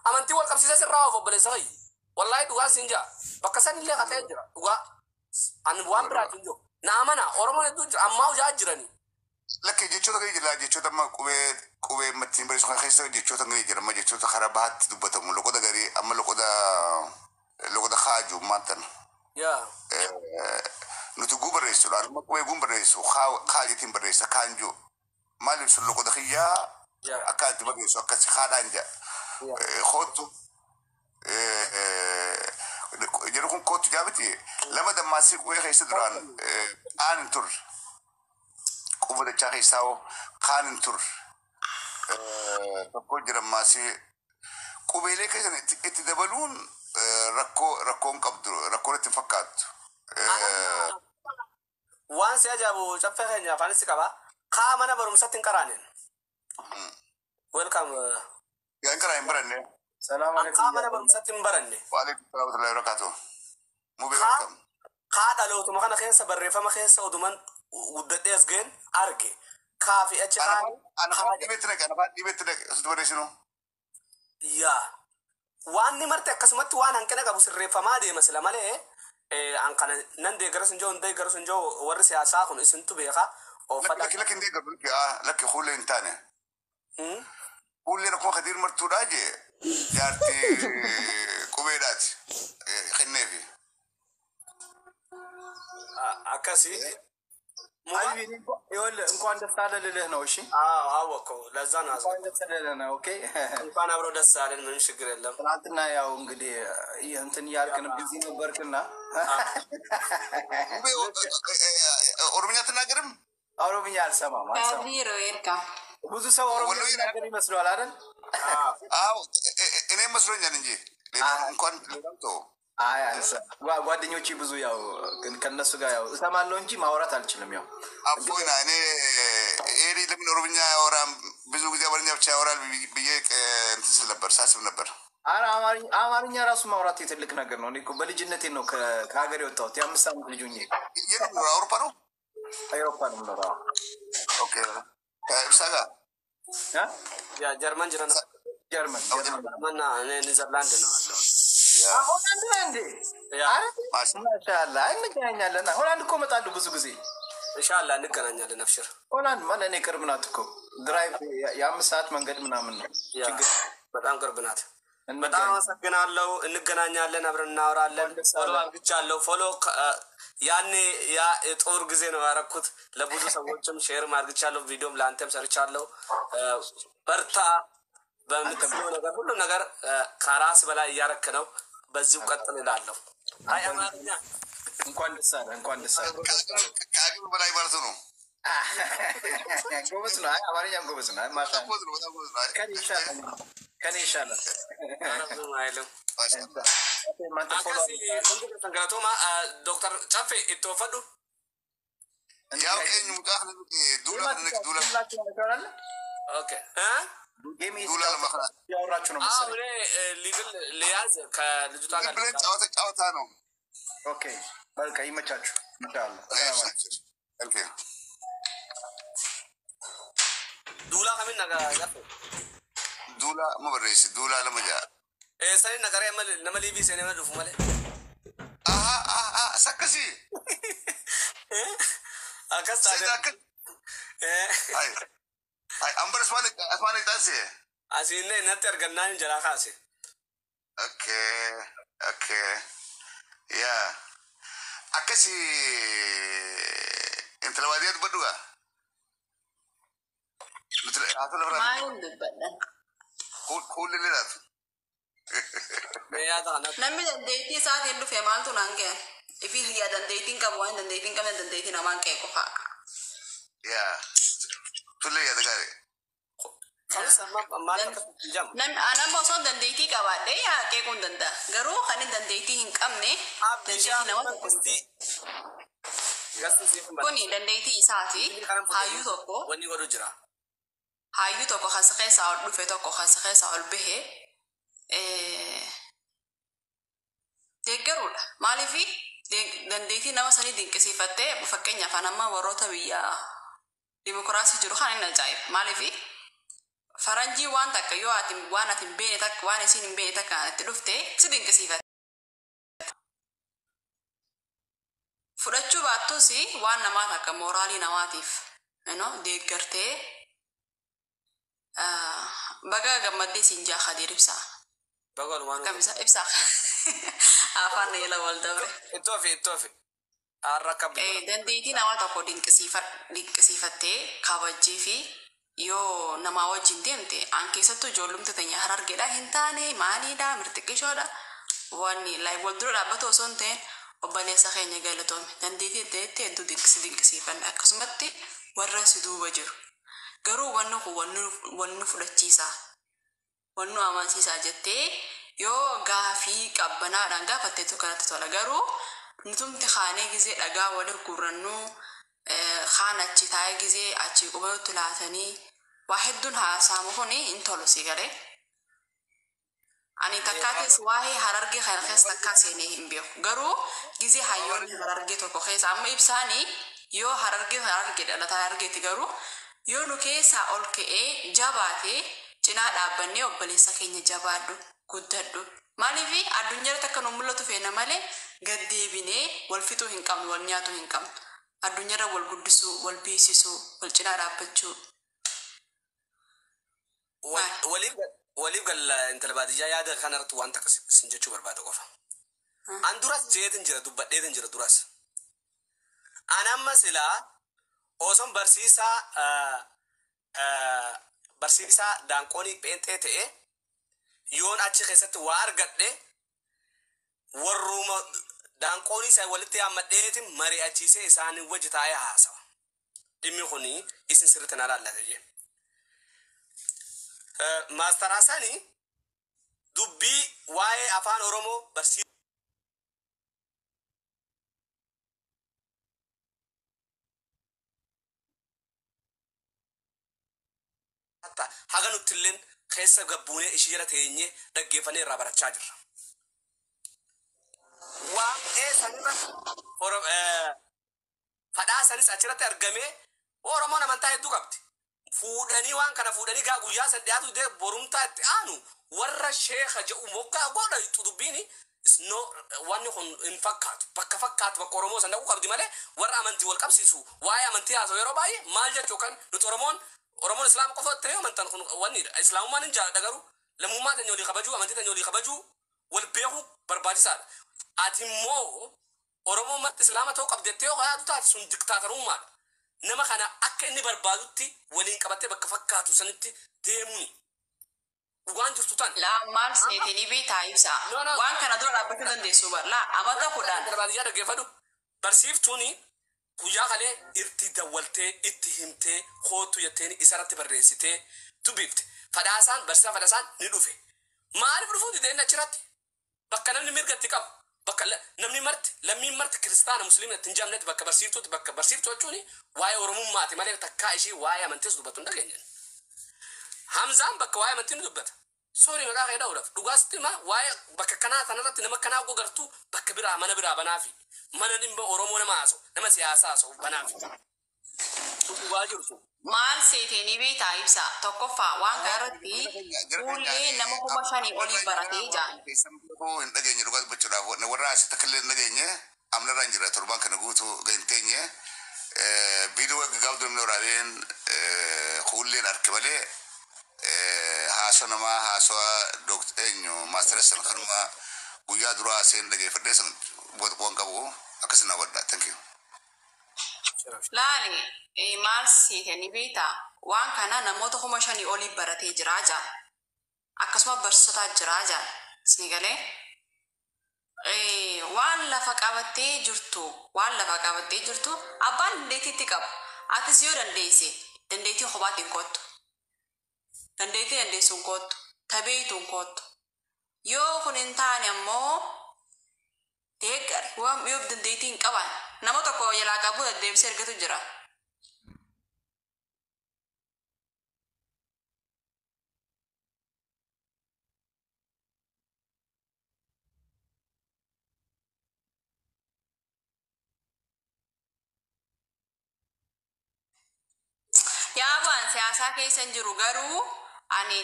amantii wal qabsiisa sirraa of obboleessa fayyi wallahi dhugaa sinja bakka san illee qatee jira dhugaa ani waan biraatiin jiru naamana oromoon hedduu jira ammaa hojaa jiranii لكن جيتشوتا غير لا جيتشوتا ما قوي متين بريس خيسة جيتشوتا غير جرا ما جيتشوتا خرابات دبتهم لو كده غيري أما لو كده خاجو مانتن يا نتوجو بريس ولا ما قوي قوم بريس خاجي تيم بريس كانجو ما لبس لو كده خيا أكاد بريس أكاد خادانجا خوتو جركون كوت جابتي لما دم ماسك قوي خيسة دران آن تور وبدا تشاخي ساو خان تور تقول جرم ماسي قبيلة كذا اتدبلون ركون قبضو ركون تفكات وان سيجابو شفه هنيا فانسي كبا خامنا برمساتين كرانين ويلكم يا كراين برني السلام عليكم خامنا برمساتين برني وعليكم السلام ورحمة الله وبركاته مو بيركم خاد لو تمخنا خيسة بريفة ما خيسة ودمان ودتيس جن أرجع كافي أشخاص أنا فادي بيتنك ستوري شنو يا وان نمرت كسمت وان أنكنا كابوس الريفة ما دي مثلا ماله أنكنا نندي جرسن جو ندي جرسن جو ورث يا خون اسنتو بيخا أو فلا لكن دي قبل لك خول إنتانه قول لي نكون خدير مرتوراجي جارتي كوبيرات خنيفي أكاسي حبيبي يقول انكم دستاله لله ነው እሺ አወቀው ለዛ ነው እንኳን ደስተለ ነው ኦኬ እንኳን አብሮ ደስ አለን ምን ችግር የለም ትናንትና ያው እንግዲህ እንትን ያርክን ቢዚ ነበርክና ኦሮምኛ ተናገርም ኦሮምኛ አልሰማም ቢሮ ይርካ ብዙ ሰው ኦሮምኛ ተናገር ይመስላል አይደል አዎ እኔ መስሎኛል እንጂ እንኳን ለምቶ አይ አንሰ ጓደኞቼ ብዙ ያው ከነሱ ጋር ያው እሰማለሁ እንጂ ማውራት አልችልም ያው አቦይና እኔ ኤሪ ለምን ኦሮምኛ ያወራም ብዙ ጊዜ አማርኛ ብቻ ያወራል ብዬ እንትን ስል ነበር ሳስብ ነበር አረ አማርኛ ራሱ ማውራት የትልቅ ነገር ነው እኔ እኮ በልጅነቴ ነው ከሀገር የወጣሁት የአምስት ዓመት ልጅ ሆኜ አውሮፓ ነው አውሮፓ ነው ነው ኦኬ ሳጋ ያ ጀርመን ጀርመን ጀርመን ኔዘርላንድ ነው አለው ሆላንድ እንዴ ማሻአላህ እንገናኛለን ሆላንድ እኮ መጣለሁ ብዙ ጊዜ ኢንሻአላህ እንገናኛለን አብሽር ሆላንድ ማለት እኔ ቅርብ ናት እኮ ድራይቭ የአምስት ሰዓት መንገድ ምናምን ነው ችግር በጣም ቅርብ ናት በጣም አመሰግናለሁ እንገናኛለን አብረን እናወራለን ፎሎ አድርጋለሁ ፎሎ ያኔ ያ ጦር ጊዜ ነው ያረኩት ለብዙ ሰዎችም ሼር ማድርጋለሁ ቪዲዮም ላንተም ሰርቻለሁ በርታ በምትለው ነገር ሁሉ ነገር ከራስ በላይ ያረክ ነው በዚሁ ቀጥል እላለሁ አይ አማርኛ እንኳን ደስ አለ ካግብ በላይ ማለት ነው ጎበዝ ነው አይ አማርኛ ጎበዝ ነው ማታ ከኔ ይሻላል አረብ አይልም አካሲ ተንጋቶማ ዶክተር ጫፌ እተወፈዱ ያው እኙ ጋር ዱላ ኦኬ ዱላ ለማخራት ያወራችሁ ነው መሰለኝ አሁን ሊግል ሊያዝ ከልጅቷ ጋር ጫወታ ነው ኦኬ በቃ ይመቻችሁ ኢንሻአላህ ኦኬ ዱላ ከምን ነገር ያፈ ዱላ መበረስ ዱላ ለመጃ ሰሪ ነገር ያመል ለመሊቢ ሰኔማ ዱፍ ማለ ሰከሲ አከሳ አይ አምበርስ ማለት ታንሲ አሲነ ነተር ገናን ጀራካሲ ኦኬ ያ አከሲ انت لو اديت بدوغا مثل ما يندبنا كل اللي ذات يا دانا نمي دنديتي ساعه يلو في مالتو نانجه في هي دنديتين كبوين دنديتين كمان دنديتين امان كيكو فاك يا تولي يا دغاري خلاص ما جام نم انا بوصل دنديتي كباده يا كيكو دندا غرو خني دنديتي هنقمني دنديتي نوا كستي كوني دنديتي ساعتي هايو توكو وني ورو جرا هايو توكو خاصه ساعه دفه توكو خاصه ساعه به دغرو مالي في دنديتي نوا سني دينكسيفته بفكنيا فنما وروتا بيا ديمقراطي جرو خاني نجايب مالي في faranjii waan takka yoo ati waan ati hin beekne takka waan isin hin beekne takka itti dhufte si dinqisiifata. Fudhachuu baattus waan namaa takka mooraalii namaatiif deeggartee baga gammaddee siin jaa Khadiir ibsaa. Baga walumaan Kamisa ibsaa. Afaan yeela wal dabre. Ittoofi. Har'a qabdi. Dandeettii nama tokko dinqisiifattee kabajjii fi yoo namaa wajjin deemte an keessattuu ijoollumti teenya Harargeedha hin taane maaliidha mirtiqishoodha wanni wal dura dhaabbatu osoo hin ta'in obboleessa keenya galatoome dandeettii itti hedduu dinqisiifanne akkasumatti warra si duuba jiru garuu wanni kun wanni fudhachiisaa wanni amansiisaa jettee yoo gaafii qabbanaadhaan gaafatteetu kanatti tola garuu nutumti kaanee gizee dhagaa waliif gurrannuu kaan achi taa'ee gizee achi qubatu laatanii waa hedduun haasaamu kun hin tolu si galee. Ani takkaatis waa'ee Harargee kana keessa takkaa seenee hin beeku. Garuu gizee hayyoonni Harargee tokko keessa amma ibsaanii yoo Harargee dhalataa Harargeeti garuu yoo nu keessaa ol ka'ee jabaatee cinaa dhaabbannee obboleessa keenya jabaadhu guddadhu. Maaliif addunyaa takka nu mul'atu feena malee gad deebinee wal fixuu hin qabnu wal nyaatuu hin qabnu. Addunyaarra wal guddisuu wal beeksisuu wal cinaa dhaabbachuu. Waliif galla intala baadiyyaa yaada kanarratti waan takka sin jechuu barbaada qofa. An duras jeetin jira dubbadheetin jira duras. An amma silaa osoon barsiisaa daanqoonii pheenxee ta'e yoon achi keessatti waa argadhe warruuma daanqoonii isaa walitti yaammadheetin mari'achiisee isaanii wajji taa'ee haasawa. Dhimmi kuni isin sirriitti na laallate jee. Maastara Sani dubbii waa'ee afaan Oromoo barsiisuu haga nuti illeen keessa gabbuunee ishii jala teenyee dhaggeeffannee irraa barachaa jirra. Waa'ee sanirra fadhaa sanis achirratti argamee Oromoon amantaa hedduu qabdi. Fuudhanii waan kana fuudhanii gaa guyyaa saddeetu dee borumtaa itti aanu warra sheekha jedhu moggaa godha dubbiini wanni kun hin fakkaatu bakka Oromoo san dhaquu qabdi malee warra amantii wal qabsiisu waa'ee amantii haasa'u yeroo baay'ee maal jechuu kan nuti Oromoon Islaama qofa ta'ee amantaan kun wannidha. Islaamummaan hin jaalladha garuu lammummaa teenya olii kabajuu amantii teenya olii kabajuu wal beekuu barbaachisaadha. Ati immoo Oromoon marti Islaama ta'uu qabdeettee yoo yaadu taate sun diktaatarummaadha. Nama kana akka inni barbaadutti waliin qabattee bakka fakkaatu sanitti deemuuni. Waan jirtu tan. Laa maal seetanii beektaa ibsaa. Waan kana dura dhaabbachuu dandeessu barlaa amata kudhaan. Barbaadiyyaa dhaggeeffadhu. Barsiiftuuni guyyaa kalee irti dawwaltee itti himtee kootu jetteen isarratti barreessitee dubbifte. Barsiisaa Fadhaasaan ni dhufe. Maaliif dhufuu dideen achirratti? Bakka namni mirgatti qabu. Bakka namni lammiin marti kiristaana musliimna ittiin jaamnetti bakka barsiiftuu jechuun waa'ee Oromummaati malee takkaa ishii waa'ee amantiis dubbatu hin dhageenye. Hamzaan bakka waa'ee amantii ni dubbata. Soorii maqaa kee dhahuudhaaf dhugaasti waa'ee bakka kanaa kanarratti nama kanaa gogartuu bakka biraa mana biraa banaafi mana dhimma Oromoo nama haasa'u nama siyaasaa haasa'u banaafi. Dhugaa jirtu. Maal seetanii beektaa ibsaa tokkoffaa waan kanarratti fuullee nama 5,000 olii baratee jaan. Hin dhageenye dhugaa dubbachuudhaaf warra asitti akka illee hin dhageenye amnarraa hin jira torbaan kana guutuu gadi teenye viidiyoo gaggaabduu namni waraabeen fuulleen harki malee haasoo namaa haasoo eenyu maastara san kanuma guyyaa duraa seen dhageeffadhee san bu'aan qabu akkasina wadda. Thank you. Laali maal seetanii beektaa waan kana namoota 5,000 olii baratee jiraa jaan. Akkasuma barsiisotaa jiraa jaan. Isni galee waan lafa qabattee jirtu abbaan dandeettiitti qabu. Atis yoo dandeettii kophaatti kottu. Dandeettii dandeessuun kottu. Tabeetuun kottu. Yoo kun hin taane ammoo deeggari waan yoo dandeettii hin qaban nama tokko jalaa qabu deddeebisee ergatu jira. Yaabaan siyaasaa keessa hin jiru garuu ani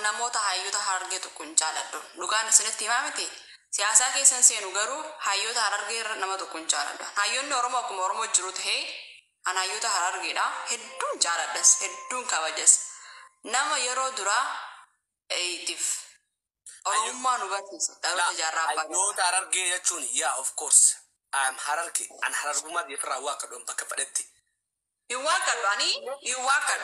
namoota hayyoota harargee tokko hin jaaladhu. Dhugaan isinitti himaa miti. Siyaasaa keessan seenu garuu hayyoota harargee irra nama tokko hin jaaladhu. Hayyoonni Oromoo akkuma Oromoo jiru ta'ee an hayyoota harargeedha. Hedduun jaaladhas, hedduun kabajas. Nama yeroo duraa eeyitiif Oromummaa nu barsiisa. Dhaloota jaarraa abbaa. Hayyoota harargee jechuun yaa of course. I'm harargee. An harargummaa irraa waa kadhoon bakka fadhetti. Iwaka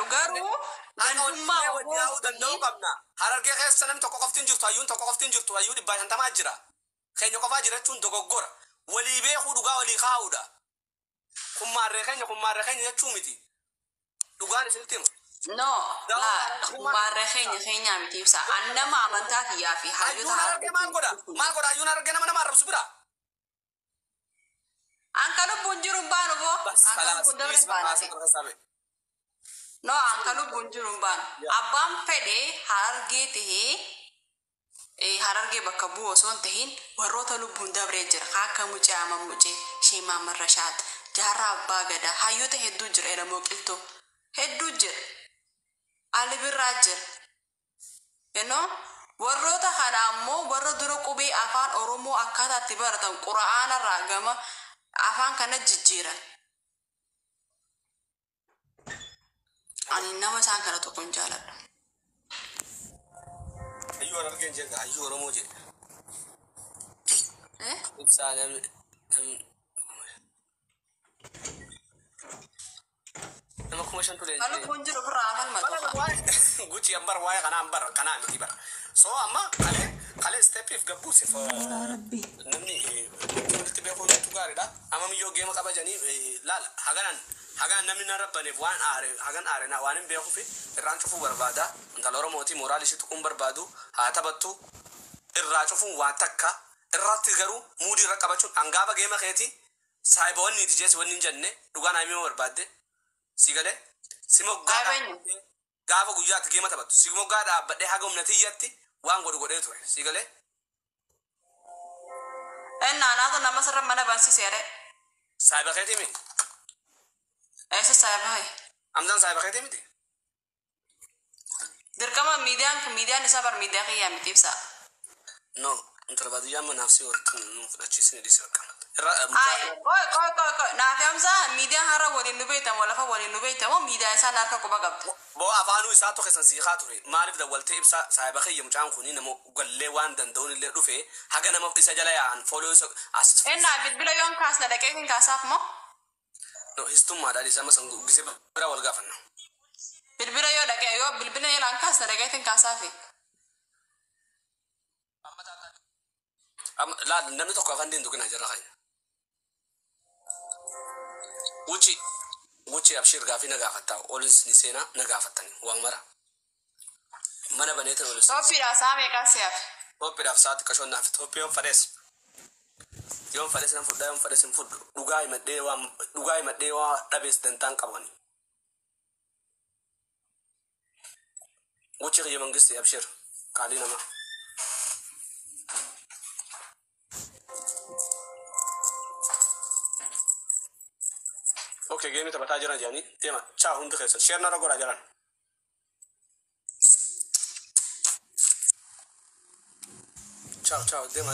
garuu gandummaa yaa'uu danda'uu qabna. Harargee keessa namni tokko qoftiin jirtu hayyuun tokko qoftiin jirtu hayyuu 150 jira. Keenya qofaa jira jechuun dogoggora. Walii beekuu dhugaa walii kaa'uudha. Kummaarree keenya jechuu miti. Dhugaan isinitti hima. No, kummaarree keenya miti ibsa. An nama amantaa kiyyaa fi hayyoota harargee maal godha hayyuun harargee nama arrabsu bira. Anka lubbuun jiru hin baanu boo. Anka lubbuun dabre hin baanu. No, anka lubbuun jiru hin baanu. Abbaan fedhee harargee tahee harargee bakka bu'u osoo hin tahin warroota lubbuun dabree jira. Akka mucee Mucee, Sheemaa Marrashaat, Jaarraa Abbaa Gadaa, hayyoota hedduu jira. Elamoo Qilxoo hedduu jira. Ali Birraa jira. Warroota kana ammoo warra dura qubee afaan Oromoo akkaataa itti baratan Qura'aana irraa gama afaan kana jijjiiran. Ani nama isaan kana tokko hin jaaladhu. Hayyuu harargee hin jedha hayyuu Oromoo jedha. Ibsaa nama kuma shantu leen. Kalau pun jiru birraa afaan matu. Gucci ambar waa'ee kanaa miti bara. So amma kalee steppiif gabbuuse namni walitti beekuun tu gaariidha. Amma miyyoo geema qabajanii laala hagan namni na rabbaneef waan hagan aare waan hin beekuuf irraan cufuu barbaada. Intala Oromooti mooraal ishee tuquun barbaadu haa taphattu irraa cufuun waan takka irratti garuu muudii irra qabachuun hangaaba geema keeti saayiboonni dijees wanni hin jenne dhugaan haimee barbaadde si galee si moggaa gaafa guyyaatti geema taphattu si moggaa dhaabbadhee haga humnatiyyatti waan godhee ture si galee. Naanaatu nama sirra mana bansiiseere. Saayiba keetii miti. Eessa saayiba hayi? Amzaan saayiba keetii miti. Dirqama miidiyaan isaa bar miidiyaa kiyyaa miti ibsa. No, interbaadiyyaa manaaf si walitti fudhachiisni dhisi akkana. Koy. Naafiyamsa miidiyaan har'a waliin nu beektamu lafa waliin nu beektamu miidiyaa isaa harka quba qabdu. Boo afaanuu isaa tokko keessan siiqaa ture maaliif dawwaltee ibsa saayiba kiyya mucaan kuni nama gallee waan danda'uun illee dhufe haga nama isa jala yaa'an fooloo isa as. Bilbila yoon kaasna dhaqee hin kaasaaf moo? No, histummaadhaan isa masan gisee bira wal gaafanna. Bilbila yoo dhaqee yoo bilbila yeelaan kaasna dhaqee hin kaasaaf. Laal namni tokko afaan diintu kina jira kanya. Wuci abshir gaafii na gaafatta olis ni seenaa na gaafattani waan mara. Mana baneetan olis. Toppiidhaaf saa meeqaa si'aaf? Toppiidhaaf saati qashoon naaf toppii yoon fadhees. Yoon fadhees nan fudhaa yoon fadhees hin fudhu. Dhugaa himadhee waa dhabees dantaan qabani. Wuci kiyya mangisti abshir qaalii namaa. Okay, game taphataa jiran jedhanii deema. Chaa hundi keessa. Sheer narra godhaa jiran. Ciao, deema.